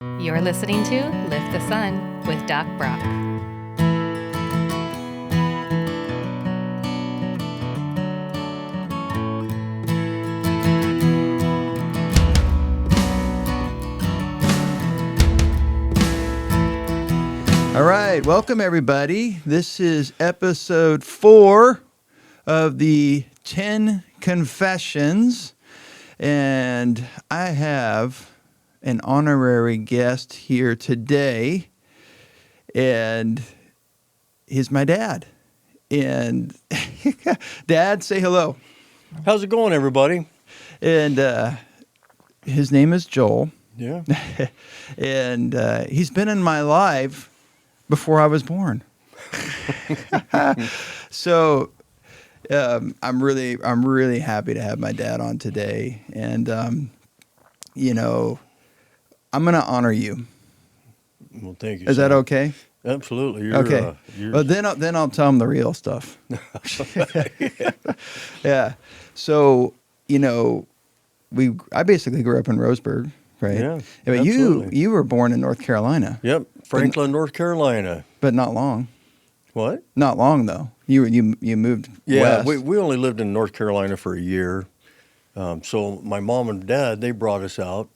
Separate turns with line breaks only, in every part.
You're listening to Lift the Sun with Doc Brock.
All right, welcome everybody. This is episode 4 of the 10 Confessions, and I have an honorary guest here today, and he's my dad. And Dad, say hello.
How's it going, everybody?
And his name is Joel,
Yeah.
and he's been in my life before I was born. So I'm really happy to have my dad on today, and I'm going to honor you.
Well, thank you.
Is that
son.
okay?
Absolutely. You're,
Okay. Well, then I'll tell him the real stuff. Yeah. So I basically grew up in Roseburg, right?
Yeah,
But
absolutely.
you were born in North Carolina.
Yep. Franklin, North Carolina.
But not long.
What?
Not long though. You moved
Yeah,
west.
we only lived in North Carolina for a year. So my mom and dad, they brought us out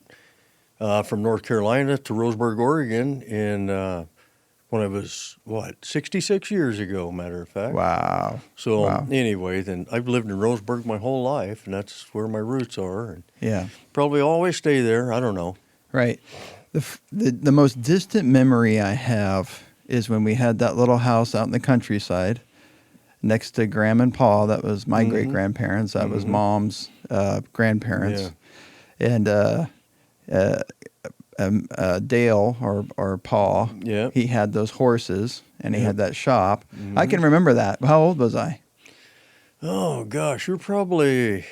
from North Carolina to Roseburg, Oregon when I was, 66 years ago, matter of fact.
Wow.
So
Wow.
anyway, then I've lived in Roseburg my whole life, and that's where my roots are. And
Yeah.
probably always stay there. I don't know.
Right. The most distant memory I have is when we had that little house out in the countryside next to Graham and Paul. That was my
Mhm.
great-grandparents. That was Mom's grandparents.
Yeah.
And Dale or Paul,
Yeah.
he had those horses and he
Yep.
had that shop. I
Mm-hmm.
can remember that. How old was I?
Oh gosh, you're probably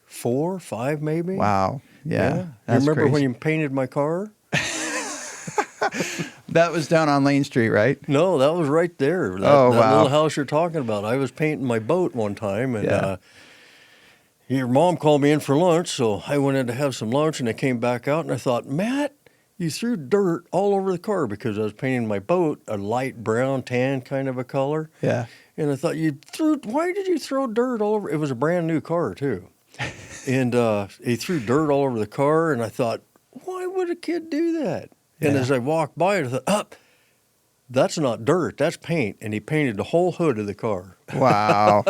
4, 5 maybe.
Wow. Yeah.
You
That's
remember when
crazy.
you painted my car?
That was down on Lane Street, right?
No, that was right there. That,
Oh,
that
wow.
little house you're talking about. I was painting my boat one time, and
Yeah.
your mom called me in for lunch, so I went in to have some lunch, and I came back out, and I thought, Matt, you threw dirt all over the car because I was painting my boat a light brown, tan kind of a color.
Yeah.
And I thought, why did you throw dirt all over? It was a brand new car, too. And he threw dirt all over the car, and I thought, why would a kid do that? And
Yeah.
as I walked by it, I thought, that's not dirt, that's paint. And he painted the whole hood of the car.
Wow.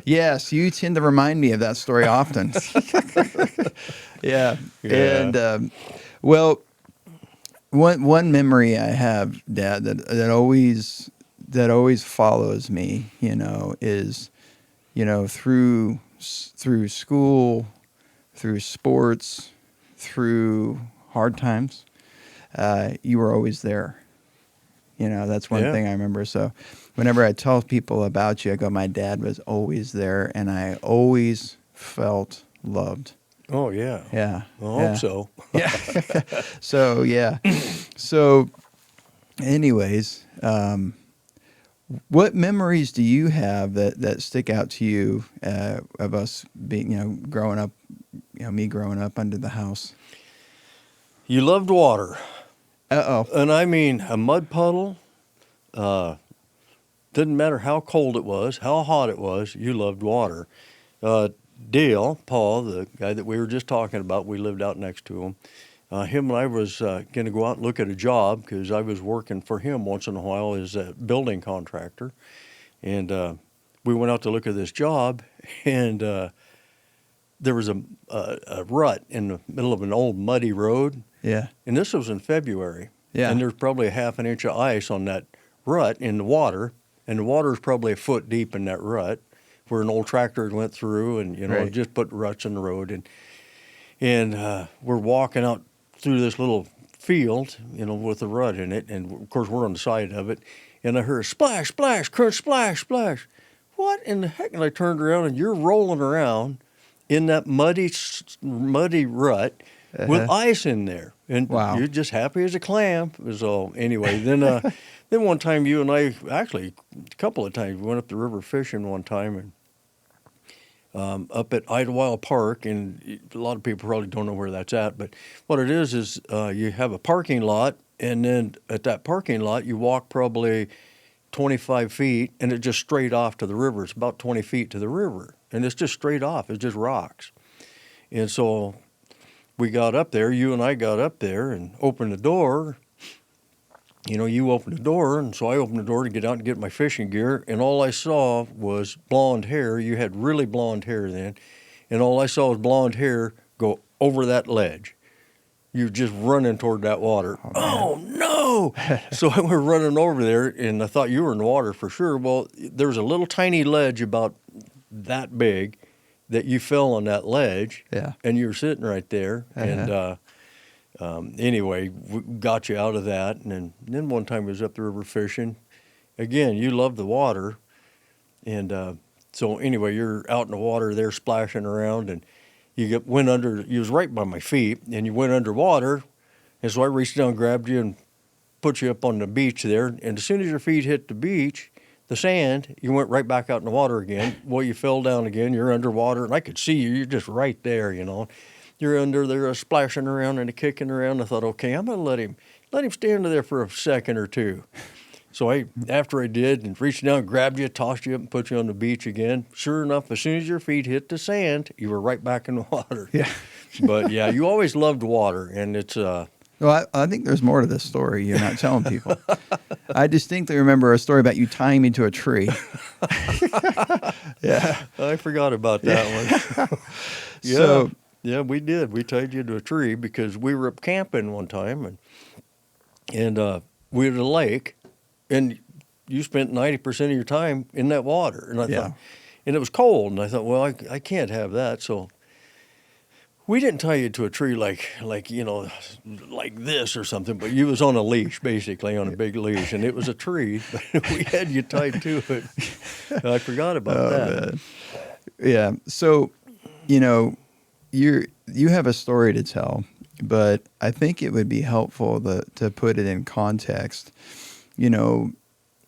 Yes, you tend to remind me of that story often. Yeah.
Yeah.
And well, one memory I have, Dad, that always follows me, is through school, through sports, through hard times, you were always there. That's one
Yeah.
thing I remember. So whenever I tell people about you, I go, my dad was always there, and I always felt loved.
Oh, yeah.
Yeah.
I
yeah.
hope so.
Yeah. So, yeah. So, anyways, what memories do you have that stick out to you of us being, growing up, me growing up under the house?
You loved water.
Uh-oh.
And I mean, a mud puddle, didn't matter how cold it was, how hot it was, you loved water. Dale, Paul, the guy that we were just talking about, we lived out next to him. Him and I was going to go out and look at a job because I was working for him once in a while as a building contractor. And we went out to look at this job, and there was a rut in the middle of an old muddy road.
Yeah.
And this was in February.
Yeah.
And there's probably a half an inch of ice on that rut in the water. And the water is probably a foot deep in that rut where an old tractor went through and,
Right.
just put ruts in the road. And we're walking out through this little field, with a rut in it. And, of course, we're on the side of it. And I heard splash, splash, crunch, splash, splash. What in the heck? And I turned around, and you're rolling around in that muddy rut with ice in there. And
Wow.
you're just happy as a clam. So anyway, then one time you and I, actually a couple of times, we went up the river fishing one time, up at Idlewild Park, and a lot of people probably don't know where that's at. But what it is you have a parking lot, and then at that parking lot you walk probably 25 feet, and it's just straight off to the river. It's about 20 feet to the river, and it's just straight off. It's just rocks. And so we got up there. You and I got up there and opened the door. You know, you opened the door, and so I opened the door to get out and get my fishing gear, and all I saw was blonde hair. You had really blonde hair then, and all I saw was blonde hair go over that ledge. You're just running toward that water. Oh no! So I went running over there, and I thought you were in the water for sure. Well, there was a little tiny ledge about that big that you fell on that ledge,
Yeah.
and you were sitting right there, and anyway, we got you out of that, and then one time we was up the river fishing. Again, you love the water, and so anyway, you're out in the water there splashing around, and went under. You was right by my feet, and you went underwater, and so I reached down, grabbed you, and put you up on the beach there. And as soon as your feet hit the beach, the sand, you went right back out in the water again. Well, you fell down again. You're underwater, and I could see you. You're just right there, you know. You're under there splashing around and kicking around. I thought, okay, I'm going to let him stay under there for a second or two. So after I did, and reached down, grabbed you, tossed you up, and put you on the beach again. Sure enough, as soon as your feet hit the sand, you were right back in the water.
Yeah.
But yeah, you always loved water, and it's
Well, I think there's more to this story you're not telling people. I distinctly remember a story about you tying me to a tree. Yeah.
I forgot about that one. Yeah.
So,
yeah, we did. We tied you to a tree because we were up camping one time, and we were at a lake, and you spent 90% of your time in that water. And I
Yeah.
thought, and it was cold, and I thought, well, I can't have that. So we didn't tie you to a tree like you know, like this or something, but you was on a leash, basically, on a big leash, and it was a tree, but we had you tied to it. I forgot about that.
man. Yeah. So, you know, you have a story to tell, but I think it would be helpful to put it in context. You know,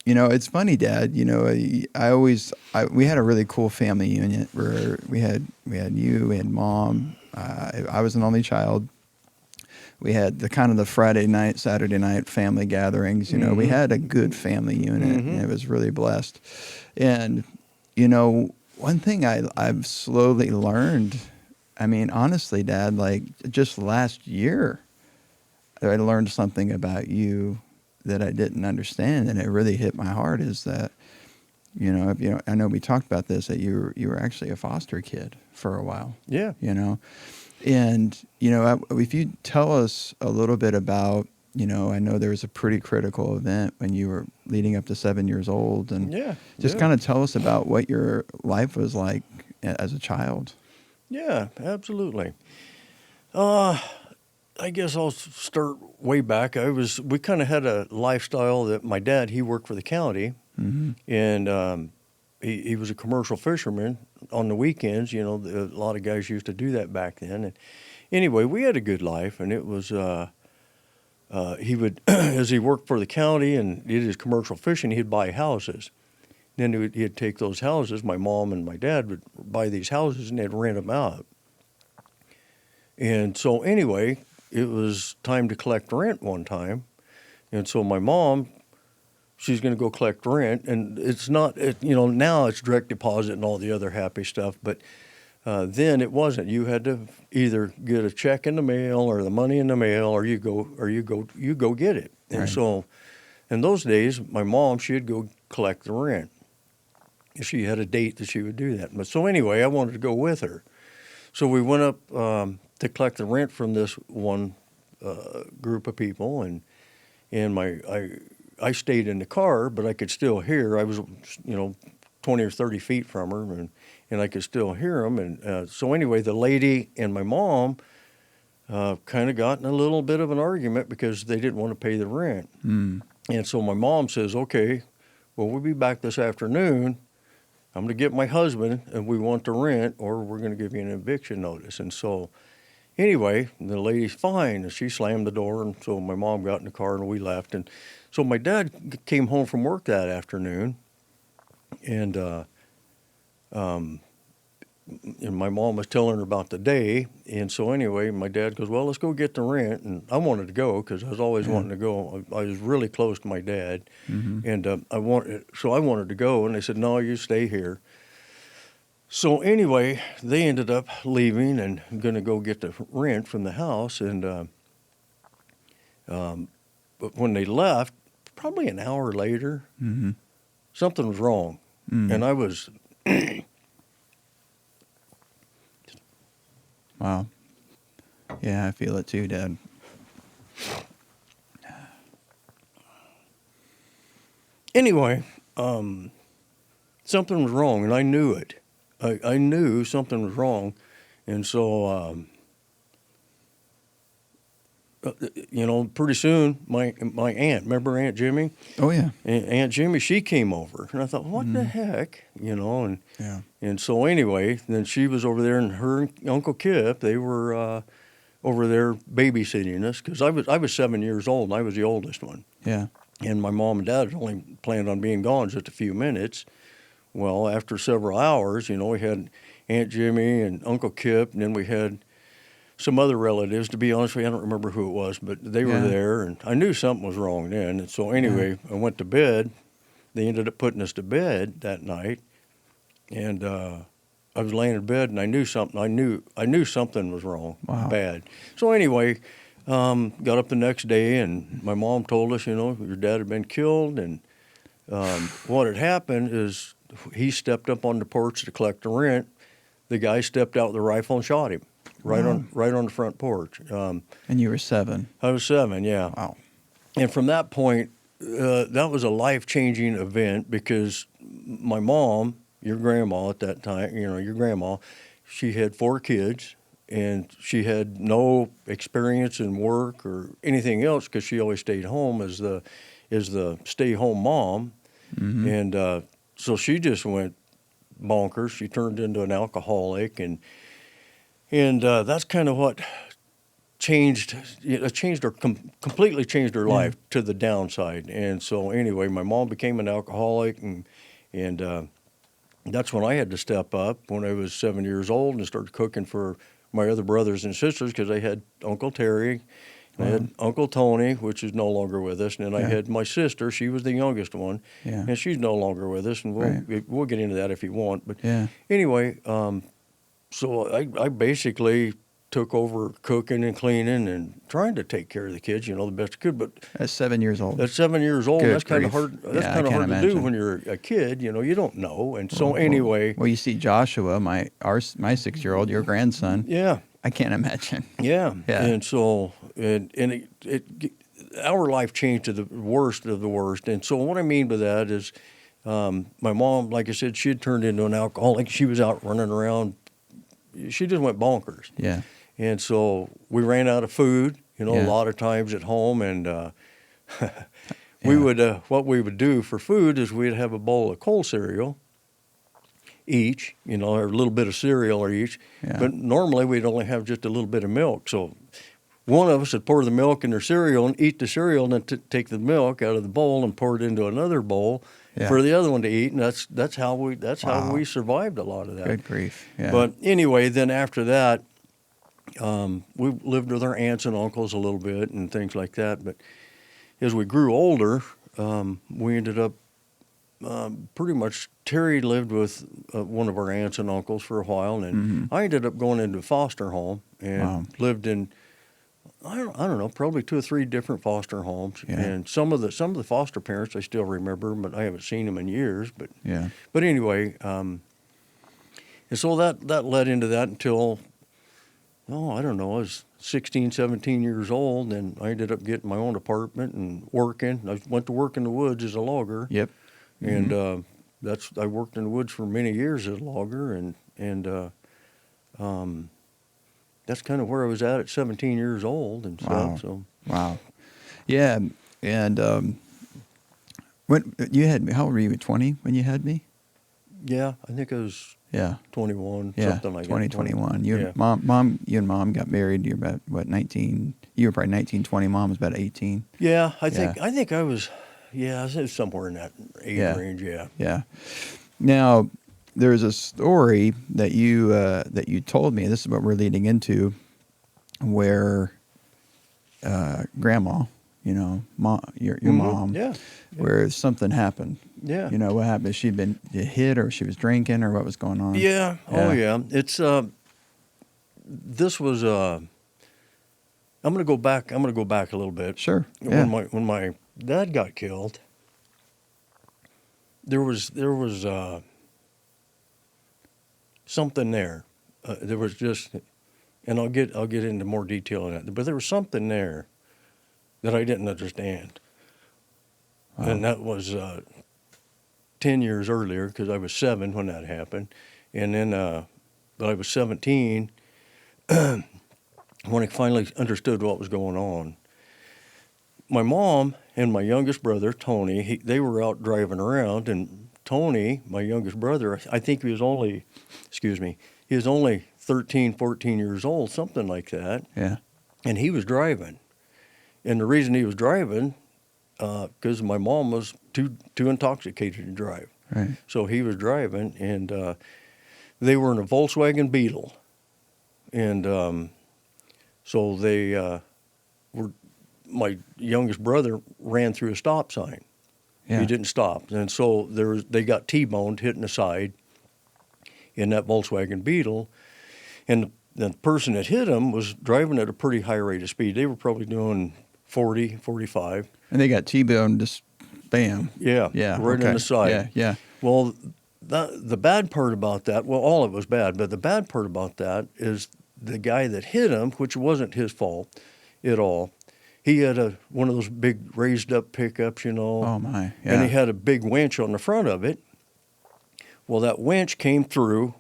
it's funny, Dad. You know, we had a really cool family unit where we had you, we had Mom. I was an only child. We had the Friday night, Saturday night family gatherings. You know, we had a good family unit, and it was really blessed. And you know, one thing I've slowly learned. I mean, honestly, Dad, like just last year, I learned something about you that I didn't understand, and it really hit my heart. Is that, you know, I know we talked about this, that you were actually a foster kid for a while.
Yeah.
You know, and you know, if you tell us a little bit about, you know, I know there was a pretty critical event when you were leading up to 7 years old, and just kind of tell us about what your life was like as a child.
Yeah, absolutely. I guess I'll start way back. We kind of had a lifestyle that my dad, he worked for the county, and he was a commercial fisherman on the weekends. You know, a lot of guys used to do that back then. And anyway, we had a good life, and it was he would, as he worked for the county and did his commercial fishing, he'd buy houses. Then he'd take those houses. My mom and my dad would buy these houses, and they'd rent them out. And so anyway, it was time to collect rent one time. And so my mom, she's going to go collect rent. And it's not, you know, now it's direct deposit and all the other happy stuff. But then it wasn't. You had to either get a check in the mail or the money in the mail, or you go get it. And so in those days, my mom, she'd go collect the rent. She had a date that she would do that. But so anyway, I wanted to go with her. So we went up to collect the rent from this one group of people, and I stayed in the car, but I could still hear. I was, you know, 20 or 30 feet from her, and I could still hear them. And so anyway, the lady and my mom kind of got in a little bit of an argument because they didn't want to pay the rent. And so my mom says, okay, well, we'll be back this afternoon. I'm going to get my husband, and we want the rent, or we're going to give you an eviction notice. And so anyway, the lady's fine, and she slammed the door, and so my mom got in the car, and we left. And so my dad came home from work that afternoon, and and my mom was telling her about the day. And so anyway, my dad goes, well, let's go get the rent. And I wanted to go because I was always wanting to go. I was really close to my dad. And I wanted to go. And they said, no, you stay here. So anyway, they ended up leaving and going to go get the rent from the house. And but when they left, probably an hour later, something was wrong. And I was...
Wow. Yeah, I feel it too, Dad.
Anyway, something was wrong, and I knew it. I knew something was wrong, and so pretty soon my aunt, remember Aunt Jimmy?
Oh yeah.
Aunt Jimmy, she came over, and I thought, what the heck, and
Yeah.
and so anyway, then she was over there, and her and Uncle Kip, they were over there babysitting us because I was 7 years old, and I was the oldest one.
Yeah.
And my mom and dad only planned on being gone just a few minutes. Well, after several hours, we had Aunt Jimmy and Uncle Kip, and then we had some other relatives. To be honest with you, I don't remember who it was, but they were
Yeah.
there, and I knew something was wrong then. And so anyway, I went to bed. They ended up putting us to bed that night, and I was laying in bed, and I knew something. I knew something was wrong,
Wow.
bad. So anyway, got up the next day, and my mom told us, your dad had been killed, and what had happened is he stepped up on the porch to collect the rent. The guy stepped out with a rifle and shot him right on the front porch.
And you were 7.
I was 7, yeah.
Wow.
And from that point, that was a life-changing event because my mom, your grandma at that time, your grandma, she had 4 kids, and she had no experience in work or anything else because she always stayed home as the stay-home mom. And so she just went bonkers. She turned into an alcoholic, and that's kind of what completely changed her life to the downside. And so anyway, my mom became an alcoholic, and that's when I had to step up when I was 7 years old and started cooking for my other brothers and sisters because I had Uncle Terry, and I had Uncle Tony, which is no longer with us, and then I had my sister. She was the youngest one, and she's no longer with us, and we'll get into that if you want. But anyway, so I basically took over cooking and cleaning and trying to take care of the kids, the best I could. But
At 7 years old.
at 7 years old,
Good
that's kind of
grief.
hard. That's
Yeah, I
kind of
can't
hard to do
imagine.
when you're a kid. You don't know. And so anyway,
Well, you see Joshua, my 6-year-old, your grandson.
yeah,
I can't imagine.
yeah,
Yeah.
And so our life changed to the worst of the worst. And so what I mean by that is, my mom, like I said, she had turned into an alcoholic. She was out running around. She just went bonkers.
Yeah.
And so we ran out of food, a lot of times at home. And we would, what we would do for food is we'd have a bowl of cold cereal each, or a little bit of cereal each.
Yeah.
But normally we'd only have just a little bit of milk. So one of us would pour the milk in their cereal and eat the cereal, and then take the milk out of the bowl and pour it into another bowl for the other one to eat. And that's how we survived a lot of that.
Good grief. Yeah.
But anyway, then after that, we lived with our aunts and uncles a little bit and things like that. But as we grew older, we ended up pretty much, Terry lived with one of our aunts and uncles for a while, and I ended up going into a foster home and lived in, I don't know, probably 2 or 3 different foster homes.
Yeah.
And some of the foster parents I still remember, but I haven't seen them in years. But anyway, and so that led into that until, I don't know, I was 16, 17 years old, and I ended up getting my own apartment and working. I went to work in the woods as a logger.
Yep.
And I worked in the woods for many years as a logger, and that's kind of where I was at 17 years old and
Wow.
stuff. So
Wow. Yeah. And when you had me, how old were you? 20 when you had me?
yeah, I think I was
Yeah.
21,
Yeah.
something like
2021.
that.
You
Yeah.
and mom got married. You're about what, 19? You were probably 19, 20. Mom was about 18.
Yeah, I think I was somewhere in that age range. Yeah.
Yeah. Now, there's a story that you told me. This is what we're leading into, where grandma, your mom,
Yeah.
where something happened.
Yeah.
What happened? She'd been hit, or she was drinking, or what was going on?
Yeah. Oh, yeah. It's this was I'm gonna go back. I'm gonna go back a little bit.
Sure. Yeah.
When my dad got killed, there was something there. There was just, and I'll get into more detail on that. But there was something there that I didn't understand, and that was 10 years earlier, because I was 7 when that happened, and then but I was 17 when I finally understood what was going on. My mom and my youngest brother, Tony, they were out driving around, and Tony, my youngest brother, I think he was only 13, 14 years old, something like that.
Yeah.
And he was driving. And the reason he was driving, because my mom was too intoxicated to drive.
Right.
So he was driving, and they were in a Volkswagen Beetle. And so they my youngest brother ran through a stop sign.
Yeah.
He didn't stop. And so they got T-boned, hitting the side in that Volkswagen Beetle. And the person that hit him was driving at a pretty high rate of speed. They were probably doing 40, 45.
And they got T-boned, just bam.
Yeah,
Yeah.
right
okay.
on the side.
Yeah. Yeah.
Well, the bad part about that, well, all of it was bad, but the bad part about that is the guy that hit him, which wasn't his fault at all, he had one of those big raised up pickups,
Oh my. Yeah.
and he had a big winch on the front of it. Well, that winch came through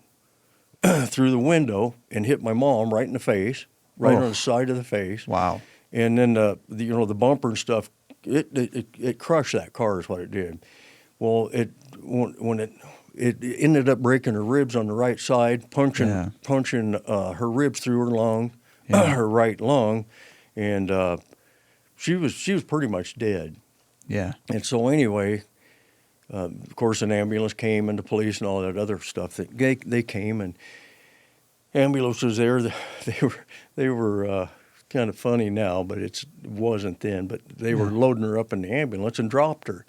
the window and hit my mom right in the face, right on the side of the face.
Wow.
And then the bumper and stuff, it crushed that car is what it did. Well, when it ended up breaking her ribs on the right side, punching her ribs through her lung, her right lung, and she was pretty much dead.
Yeah.
And so anyway, of course, an ambulance came and the police and all that other stuff. They came, and ambulance was there. They were kind of funny now, but it wasn't then. But they were loading her up in the ambulance and dropped her.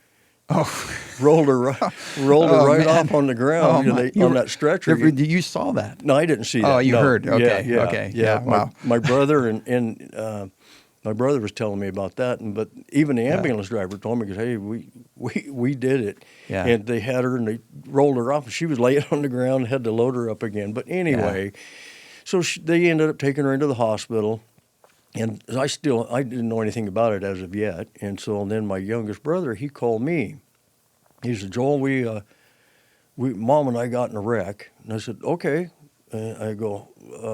Oh.
Rolled her right
man.
off on the ground on that stretcher.
You saw that?
No, I didn't see that.
Oh, you
No.
heard. Okay.
Yeah,
Okay.
Yeah.
Wow.
My brother and my brother was telling me about that, but even the ambulance driver told me, "Hey, we did it."
Yeah.
And they had her and they rolled her off, and she was laying on the ground and had to load her up again. But anyway, so they ended up taking her into the hospital. And I didn't know anything about it as of yet. And so then my youngest brother, he called me. He said, "Joel, Mom and I got in a wreck." And I said, "Okay." And I go,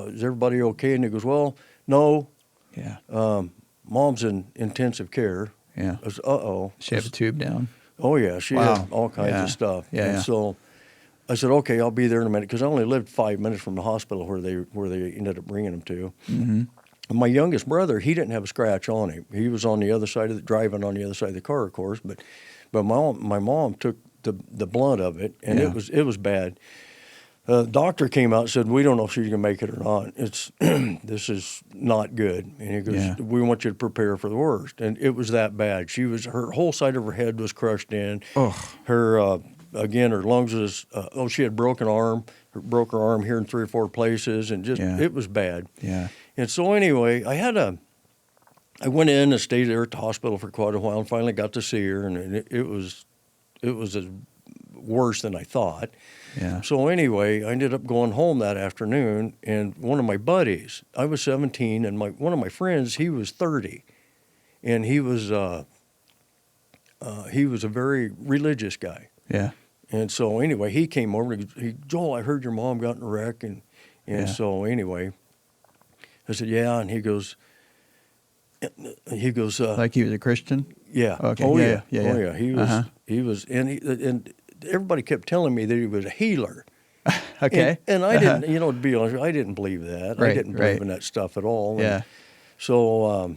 "Is everybody okay?" And he goes, "Well, no.
Yeah.
Mom's in intensive care."
Yeah.
I said, "Uh-oh."
She had a tube down.
Oh, yeah. She
Wow.
had all kinds of stuff.
Yeah,
And
yeah.
so I said, "Okay, I'll be there in a minute," because I only lived 5 minutes from the hospital where they ended up bringing him to.
Mm-hmm.
My youngest brother, he didn't have a scratch on him. He was on the other side driving on the other side of the car, of course. But my mom took the blunt of it, and
Yeah.
it was bad. The doctor came out and said, "We don't know if she's gonna make it or not. It's this is not good." And he goes,
Yeah.
"We want you to prepare for the worst." And it was that bad. Her whole side of her head was crushed in.
Ugh.
Her again, her lungs was she had broke her arm here in 3 or 4 places, and just
Yeah.
it was bad.
Yeah.
And so anyway, I went in and stayed there at the hospital for quite a while, and finally got to see her, and it was as worse than I thought.
Yeah.
So anyway, I ended up going home that afternoon, and one of my buddies, I was 17, and one of my friends, he was 30, and he was a very religious guy.
Yeah.
And so anyway, he came over and he "Joel, I heard your mom got in a wreck," and
Yeah.
so anyway, I said, "Yeah," and he goes,
Like he was a Christian?
"Yeah,
Okay.
oh
Yeah,
yeah,
yeah,
oh
yeah.
yeah." He was, and everybody kept telling me that he was a healer.
Okay.
And I didn't, to be honest, I didn't believe that. I
Right,
didn't believe
right.
in that stuff at all. And
Yeah.
so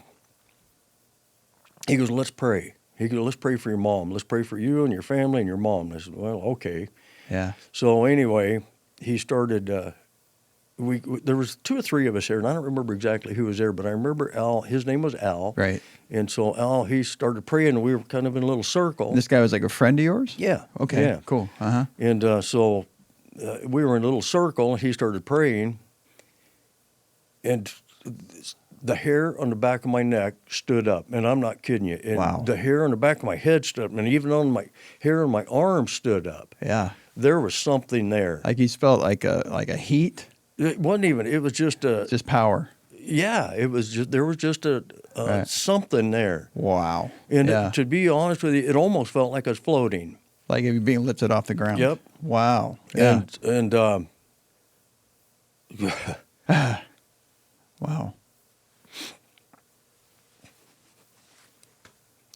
he goes, "Let's pray." He goes, "Let's pray for your mom. Let's pray for you and your family and your mom." I said, "Well, okay."
Yeah.
So anyway, he started. There was 2 or 3 of us there, and I don't remember exactly who was there, but I remember Al. His name was Al.
Right.
And so Al, he started praying, and we were kind of in a little circle.
This guy was like a friend of yours?
Yeah.
Okay.
Yeah.
Cool. Uh-huh.
And so we were in a little circle, and he started praying, and the hair on the back of my neck stood up, and I'm not kidding you. And
Wow.
the hair on the back of my head stood up, and even on my hair on my arm stood up.
Yeah.
There was something there.
Like you felt like a heat,
It wasn't even. It was just a.
just power.
Yeah. It was just. There was just a
Right.
something there.
Wow.
And
yeah.
to be honest with you, it almost felt like I was floating.
Like if you're being lifted off the ground.
Yep.
Wow. Yeah.
And
Wow.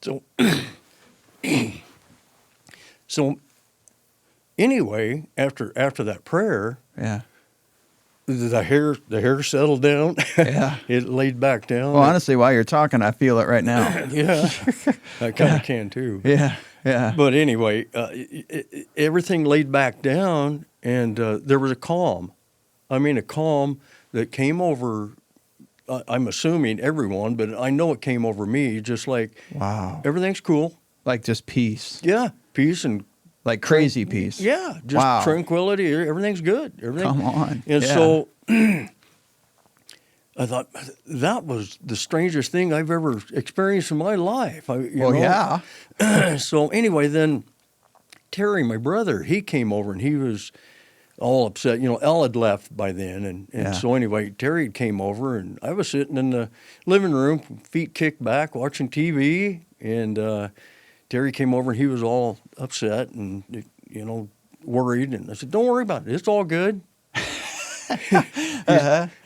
so so anyway, after that prayer,
Yeah.
the hair settled down.
Yeah.
It laid back down.
Well, honestly, while you're talking, I feel it right now.
Yeah, I kind of can too.
Yeah. Yeah.
But anyway, everything laid back down, and there was a calm. I mean, a calm that came over. I'm assuming everyone, but I know it came over me. Just like
Wow.
everything's cool.
Like just peace.
Yeah, peace and
Like crazy peace.
yeah, just
Wow.
tranquility. Everything's good. Everything.
Come on.
And
Yeah.
so I thought that was the strangest thing I've ever experienced in my life.
Well, yeah.
So anyway, then Terry, my brother, he came over and he was all upset. You know, Elle had left by then, and
Yeah.
so anyway, Terry came over, and I was sitting in the living room, feet kicked back, watching TV, and Terry came over and he was all upset and worried, and I said, "Don't worry about it. It's all good."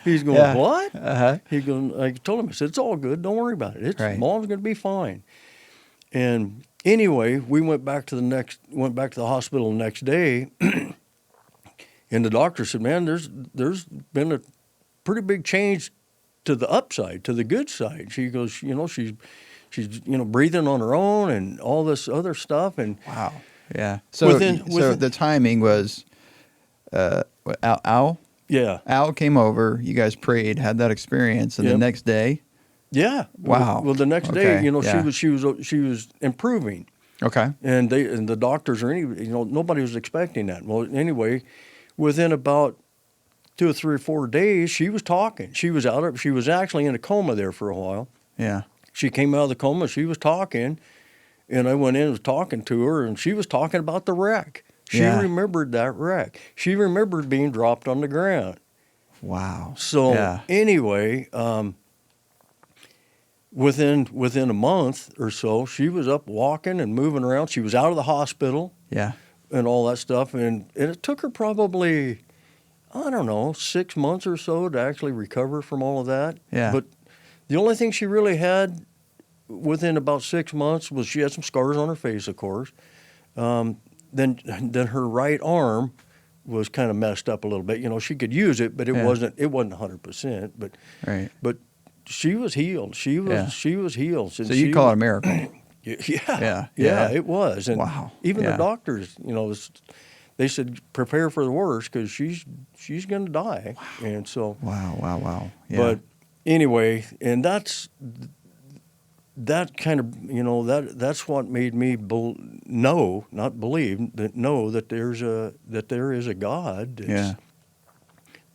He's going,
Yeah.
"What?"
Uh-huh.
He going, I told him, I said, "It's all good. Don't worry about it. It's
Right.
Mom's going to be fine." And anyway, we went back to the hospital the next day, and the doctor said, "Man, there's been a pretty big change to the upside, to the good side." She goes, she's breathing on her own and all this other stuff, and
Wow. Yeah. So
Within-
the timing was Al
yeah,
came over, you guys prayed, had that experience, and the
Yep.
next day.
yeah.
Wow.
Well, the next day,
Okay, yeah.
she was improving.
Okay.
And the doctors or nobody was expecting that. Well, anyway, within about 2 or 3 or 4 days, she was talking. She was actually in a coma there for a while.
Yeah.
She came out of the coma. She was talking, and I went in and was talking to her, and she was talking about the wreck. She
Yeah.
remembered that wreck. She remembered being dropped on the ground.
Wow.
So
yeah.
anyway, within a month or so, she was up walking and moving around. She was out of the hospital
Yeah.
and all that stuff, and it took her probably, I don't know, 6 months or so to actually recover from all of that.
Yeah.
But the only thing she really had within about 6 months was she had some scars on her face, of course. Then her right arm was kind of messed up a little bit. She could use it, but it
Yeah.
wasn't 100%.
Right.
But she was healed. She was healed.
So you call it a miracle.
Yeah,
Yeah.
it was. And
Wow.
even
Yeah.
the doctors, they said prepare for the worst because she's going to die. And so,
Wow. Yeah.
but anyway, and that's kind of that's what made me know that there is a God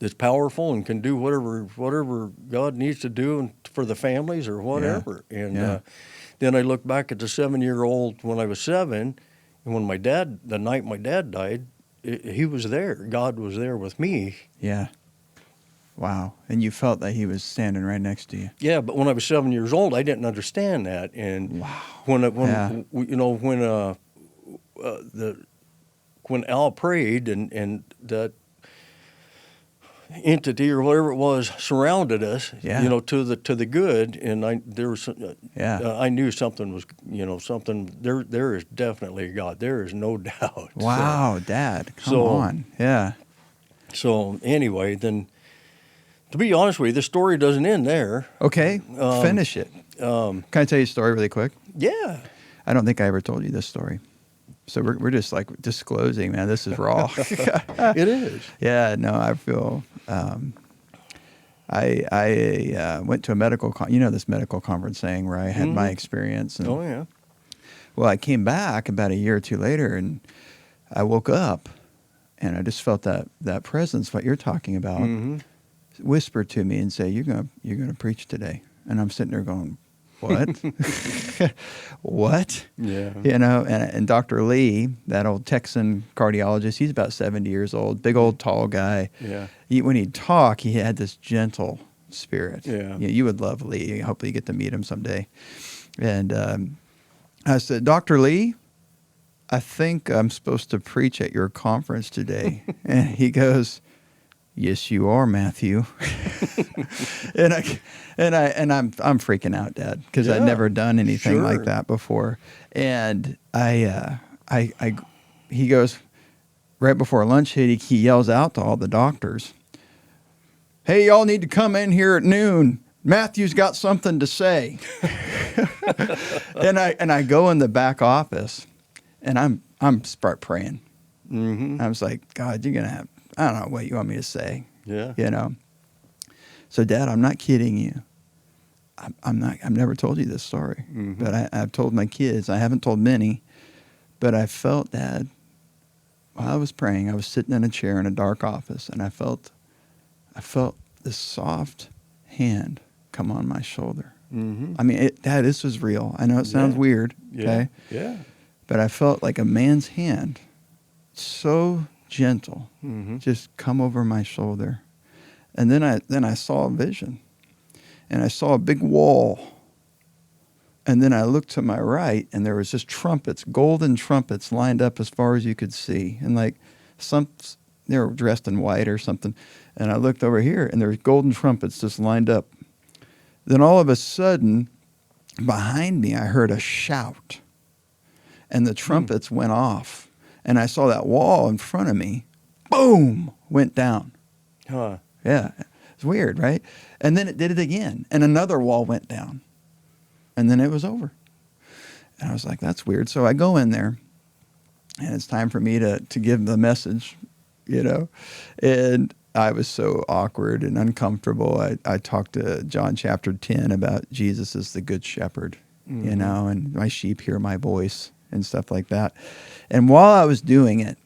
that's powerful and can do whatever God needs to do for the families or whatever. And
Yeah.
then I look back at the 7-year-old when I was 7, and when the night my dad died, he was there. God was there with me.
Yeah. Wow. And you felt that he was standing right next to you.
Yeah, but when I was 7 years old, I didn't understand that. And
Wow.
when Al prayed and that entity or whatever it was surrounded us,
Yeah.
to the good, and I knew something was, something there is definitely a God. There is no doubt.
Wow, Dad. Come
So-
on. Yeah.
So anyway, then to be honest with you, the story doesn't end there.
Okay. Finish it. Can I tell you a story really quick?
Yeah.
I don't think I ever told you this story. So we're just like disclosing, man. This is raw.
It is.
Yeah, no, I feel. I went to a medical, this medical conference thing where I had my experience. And,
Oh yeah.
well, I came back about a year or two later, and I woke up, and I just felt that presence, what you're talking about, whisper to me and say, "You're gonna preach today." And I'm sitting there going, "What? What?"
Yeah.
And Dr. Lee, that old Texan cardiologist, he's about 70 years old, big old tall guy.
Yeah.
When he'd talk, he had this gentle spirit.
Yeah.
You would love Lee. Hopefully you get to meet him someday. And I said, "Dr. Lee, I think I'm supposed to preach at your conference today." And he goes, "Yes, you are, Matthew." and I'm freaking out, Dad, because I'd
Yeah,
never done anything like
sure.
that before. And he goes, right before lunch hit, he yells out to all the doctors, "Hey, y'all need to come in here at noon. Matthew's got something to say." and I go in the back office, and I'm start praying. I was like, "God, you're gonna have, I don't know what you want me to say."
Yeah.
So, Dad, I'm not kidding you. I've never told you this story, but I've told my kids. I haven't told many, but I felt, Dad, while I was praying, I was sitting in a chair in a dark office, and I felt this soft hand come on my shoulder. I mean, Dad, this was real. I know it sounds
Yeah.
weird,
Yeah.
okay?
Yeah.
But I felt like a man's hand, so gentle, just come over my shoulder. And then I saw a vision, and I saw a big wall. And then I looked to my right, and there was just trumpets, golden trumpets lined up as far as you could see. And like they were dressed in white or something. And I looked over here, and there was golden trumpets just lined up. Then all of a sudden, behind me, I heard a shout, and the trumpets went off. And I saw that wall in front of me, boom, went down.
Huh.
Yeah, it's weird, right? And then it did it again, and another wall went down, and then it was over. And I was like, "That's weird." So I go in there, and it's time for me to give the message, and I was so awkward and uncomfortable. I talked to John chapter 10 about Jesus as the good shepherd, and my sheep hear my voice and stuff like that. And while I was doing it,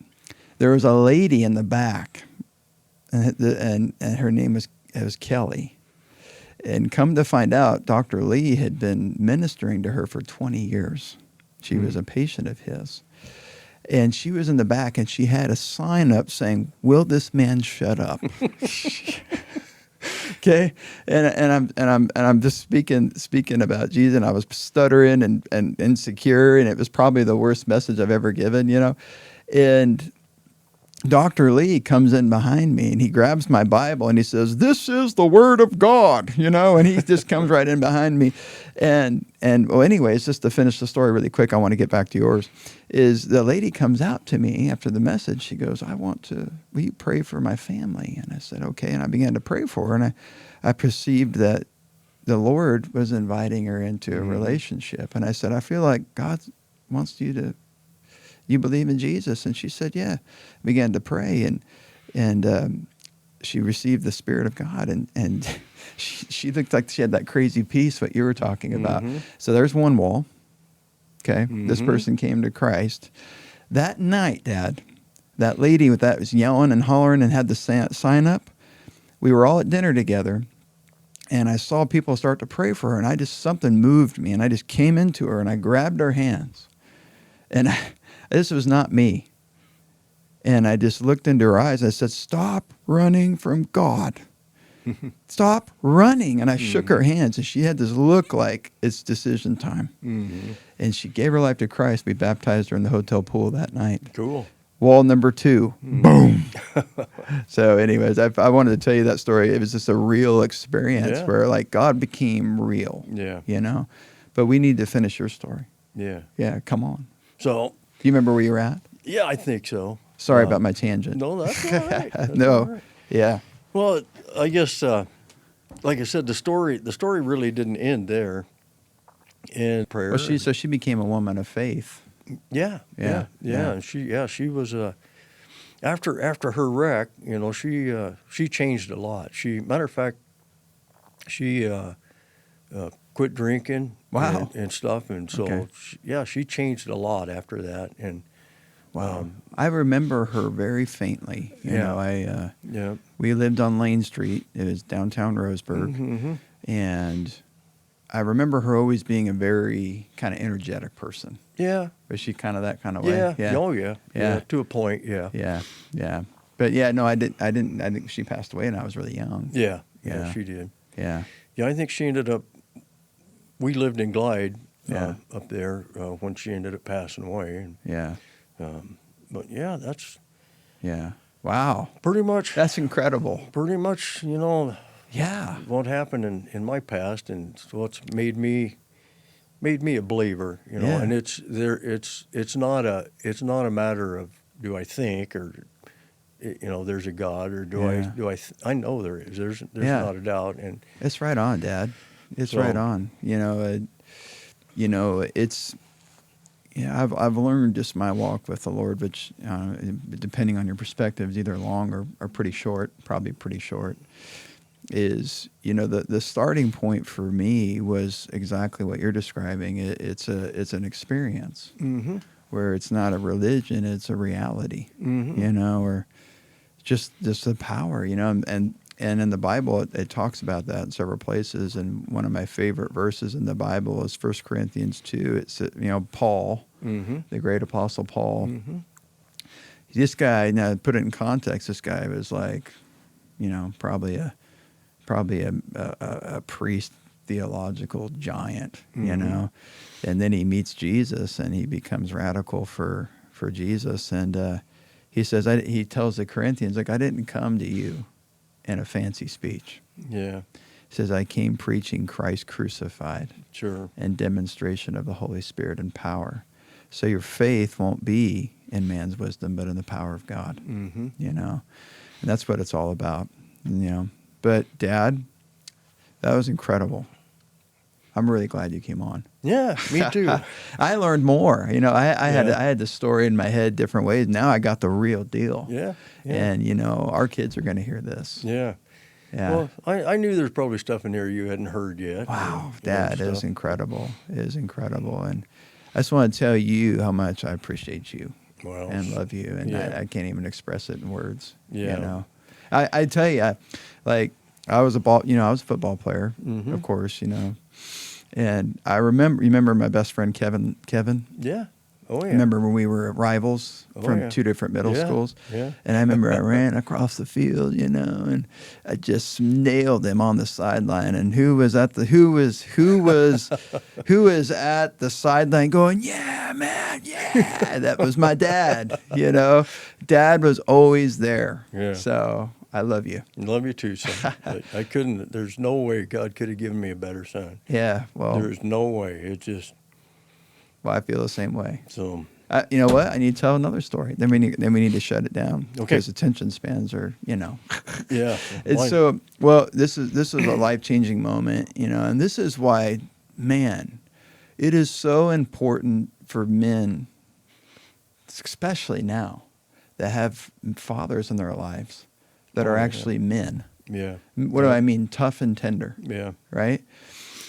there was a lady in the back, and her name was Kelly. And come to find out, Dr. Lee had been ministering to her for 20 years. She was a patient of his. And she was in the back, and she had a sign up saying, "Will this man shut up?" Okay, and I'm just speaking about Jesus, and I was stuttering and insecure, and it was probably the worst message I've ever given, And Dr. Lee comes in behind me, and he grabs my Bible, and he says, "This is the Word of God," and he just comes right in behind me. And well, anyways, just to finish the story really quick, I want to get back to yours, is the lady comes out to me after the message. She goes, "Will you pray for my family?" And I said, "Okay." And I began to pray for her, and I perceived that the Lord was inviting her into a relationship. And I said, "I feel like God wants you believe in Jesus?" And she said, "Yeah." Began to pray, and she received the Spirit of God, and she looked like she had that crazy peace, what you were talking about. So there's one wall. Okay, this person came to Christ. That night, Dad, that lady that was yelling and hollering and had the sign up, we were all at dinner together, and I saw people start to pray for her, and something moved me, and I just came into her, and I grabbed her hands, and this was not me. And I just looked into her eyes. I said, "Stop running from God. Stop running." And I shook her hands, and she had this look like it's decision time. And she gave her life to Christ. We baptized her in the hotel pool that night.
Cool.
Wall number 2, boom. So anyways, I wanted to tell you that story. It was just a real experience where like God became real,
Yeah.
But we need to finish your story.
Yeah.
Yeah, come on.
So,
Do you remember where you were at?
yeah, I think so.
Sorry about my tangent.
No, that's all right. That's
No.
all right.
Yeah.
Well, I guess, like I said, the story really didn't end there. In prayer.
Well, she became a woman of faith.
Yeah,
Yeah,
yeah,
yeah.
And she was after her wreck, she changed a lot. Matter of fact, she quit drinking
Wow.
and stuff, and
Okay.
so she changed a lot after that. And
Wow. I remember her very faintly.
Yeah.
I
yeah,
we lived on Lane Street. It was downtown Roseburg,
mm-hmm.
and I remember her always being a very kind of energetic person.
yeah,
Was she kind of that kind of way?
yeah,
Yeah.
oh yeah,
Yeah.
to a point, yeah,
Yeah. Yeah. But yeah, no, I didn't. I think she passed away, and I was really young.
yeah,
Yeah.
she did.
Yeah.
Yeah, I think she ended up. We lived in Glide
Yeah.
up there when she ended up passing away, and
Yeah.
but yeah, that's
Yeah. Wow.
pretty much
That's incredible. Yeah.
what happened in my past, and it's what's made me a believer,
Yeah.
and it's not a matter of do I think or there's a God, or
Yeah.
I know there is, there's
Yeah.
not a doubt. And
It's right on, Dad. It's
So-
right on. It's I've learned just my walk with the Lord, which depending on your perspective, is either long or pretty short. Probably pretty short. Is the starting point for me was exactly what you're describing. It's an experience
mm-hmm.
where it's not a religion, it's a reality.
Mm-hmm.
Or just the power, and in the Bible it talks about that in several places. And one of my favorite verses in the Bible is 1 Corinthians 2. It's Paul,
Mm-hmm.
the great apostle Paul.
Mm-hmm.
This guy, now to put it in context, this guy was like, probably a priest, theological giant,
Mm-hmm.
and then he meets Jesus and he becomes radical for Jesus. And he says, he tells the Corinthians, like, I didn't come to you in a fancy speech.
Yeah,
He says, I came preaching Christ crucified
sure.
and demonstration of the Holy Spirit and power. So your faith won't be in man's wisdom, but in the power of God,
Mm-hmm.
And that's what it's all about, But Dad, that was incredible. I'm really glad you came on.
Yeah, me too.
I learned more. I
Yeah.
had the story in my head different ways. Now I got the real deal.
Yeah, yeah.
And our kids are going to hear this.
Yeah.
Yeah.
Well, I knew there's probably stuff in here you hadn't heard yet.
Wow,
and
Dad, it is
stuff.
incredible. It is incredible. And I just want to tell you how much I appreciate you
Well,
and love you. And
yeah.
I can't even express it in words.
Yeah.
I tell you, I was I was a football player,
Mhm.
of course, And I remember my best friend Kevin.
Yeah. Oh yeah.
Remember when we were rivals
Oh,
from
yeah.
two different middle
Yeah,
schools?
yeah.
And I remember I ran across the field, and I just nailed him on the sideline. And who was at the sideline going, "Yeah, man, yeah." That was my dad. Dad was always there.
Yeah.
So I love you.
Love you too, son. I couldn't. There's no way God could have given me a better son.
Yeah. Well,
There's no way. It just
I feel the same way.
so.
You know what? I need to tell another story. Then we need to shut it down.
Okay.
Because attention spans are,
Yeah.
It's
Why-
so this is a life-changing moment, and this is why, man, it is so important for men, especially now, that have fathers in their lives that
Oh,
are
yeah.
actually men.
Yeah.
What do I mean? Tough and tender,
Yeah.
right?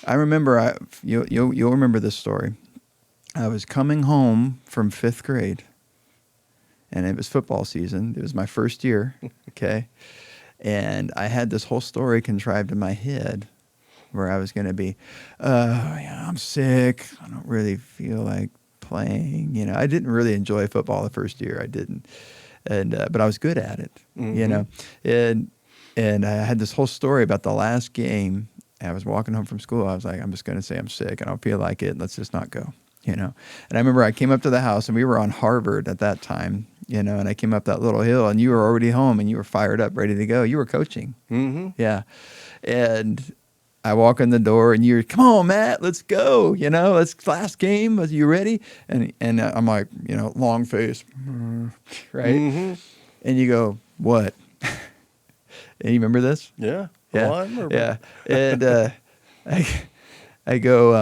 I remember you'll remember this story. I was coming home from 5th grade, and it was football season. It was my first year, okay? And I had this whole story contrived in my head where I was going to be, I'm sick. I don't really feel like playing. I didn't really enjoy football the first year. I didn't. And but I was good at it,
Mhm.
And I had this whole story about the last game. I was walking home from school. I was like, I'm just going to say I'm sick. I don't feel like it. Let's just not go. And I remember I came up to the house, and we were on Harvard at that time, and I came up that little hill, and you were already home, and you were fired up, ready to go. You were coaching.
Mm-hmm.
Yeah. And I walk in the door, and you're, come on, Matt, let's go. Let's last game. Are you ready? And I'm like, long face, right?
Mm-hmm.
And you go, what? And you remember this?
Yeah.
Yeah.
Oh, I remember.
Yeah. And I go,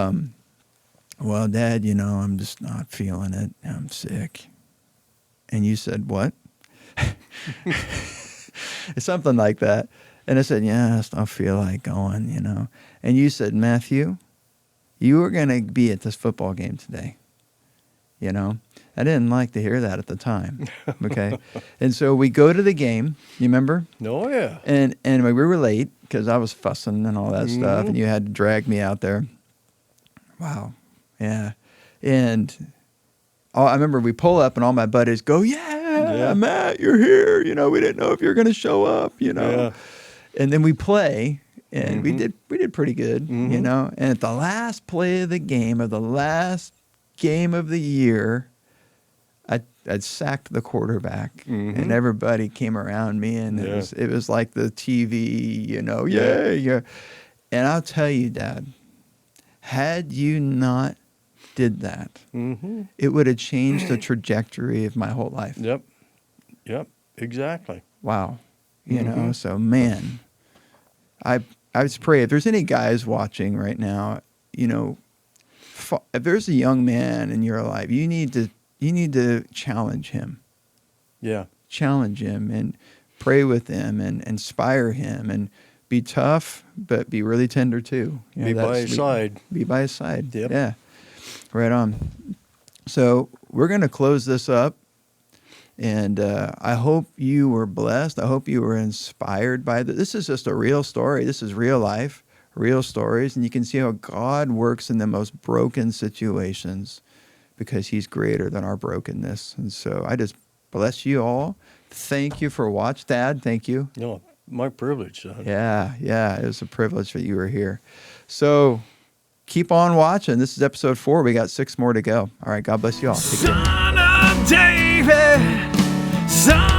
well, Dad, I'm just not feeling it. I'm sick. And you said, what? Something like that. And I said, yeah, I just don't feel like going, And you said, Matthew, you were going to be at this football game today. I didn't like to hear that at the time. Okay. And so we go to the game. You remember?
Oh, yeah.
And we were late because I was fussing and all that stuff. And you had to drag me out there. Wow. Yeah. And I remember we pull up and all my buddies go, yeah, Matt, you're here. We didn't know if you were going to show up,
Yeah.
And then we play. And we did pretty good, And at the last play of the game, of the last game of the year, I'd sacked the quarterback, and everybody came around me, and it was like the TV, yeah. And I'll tell you, Dad, had you not did that, it would have changed the trajectory of my whole life.
Yep, exactly.
Wow, So man, I just pray if there's any guys watching right now, if there's a young man in your life, you need to challenge him.
Yeah.
Challenge him and pray with him and inspire him and be tough, but be really tender too.
Be by his side.
Be by his side.
Yep.
Yeah. Right on. So we're going to close this up. And I hope you were blessed. I hope you were inspired by this. This is just a real story. This is real life, real stories. And you can see how God works in the most broken situations because he's greater than our brokenness. And so I just bless you all. Thank you for watching. Dad, thank you.
No, my privilege, son.
Yeah. It was a privilege that you were here. So keep on watching. This is episode 4. We got 6 more to go. All right. God bless you all. Take care.
Son of David, son